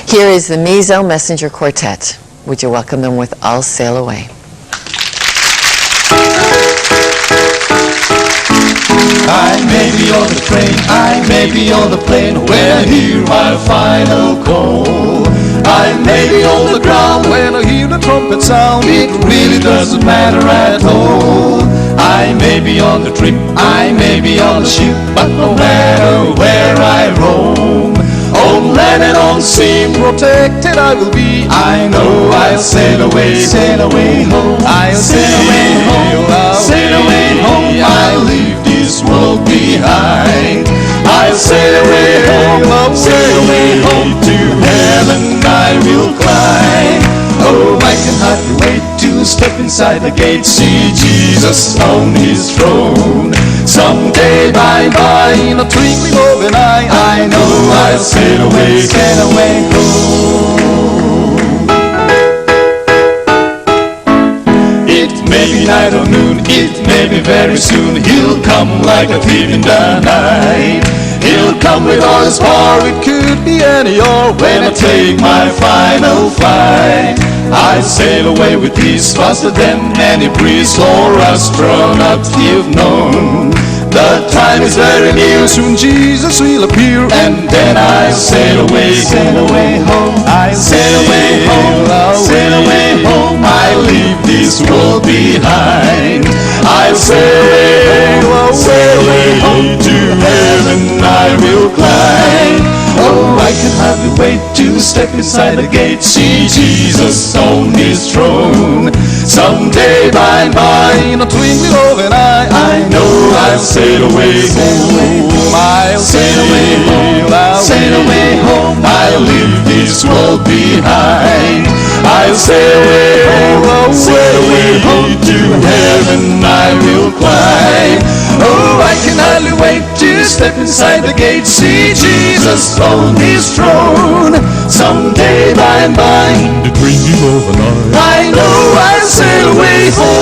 Here is the Meso Messenger Quartet. Would you welcome them with I'll Sail Away? I may be on the train, I may be on the plane, when I hear my final call. I may be on the ground when I hear the trumpet sound. It really doesn't matter at all. I may be on the trip, I may be on the ship, but no matter where I roam, on land and on sea, protected I will be. I know I'll sail away home. I'll sail away home, sail away home. I'll leave this world behind. I'll sail away home, to heaven I will climb. Oh, I can hardly wait to step inside the gate, see Jesus on his throne. Someday by in a twinkling of an eye, I know I'll sail away home. It may be night or noon, it may be very soon. He'll come like a thief in the night. He'll come with all his power, it could be any hour when I take my final flight. I'll sail away with peace faster than any breeze or astronaut you've known. The time is very near, soon Jesus will appear, and then I'll sail away home. I'll sail away home, sail away home. I'll leave this world behind. I'll sail away home, to heaven I will climb. Oh, I can hardly wait to step inside the gate, see Jesus on his throne. Someday by in a twinkling of an eye, I know I'll sail away home. I'll sail away home, sail away home. I'll leave this world behind. I'll sail away home, to heaven I will climb. Oh, I can hardly wait to step inside the gate, see Jesus on his throne. Someday by in the twinkling of an eye, I know I'll sail away home.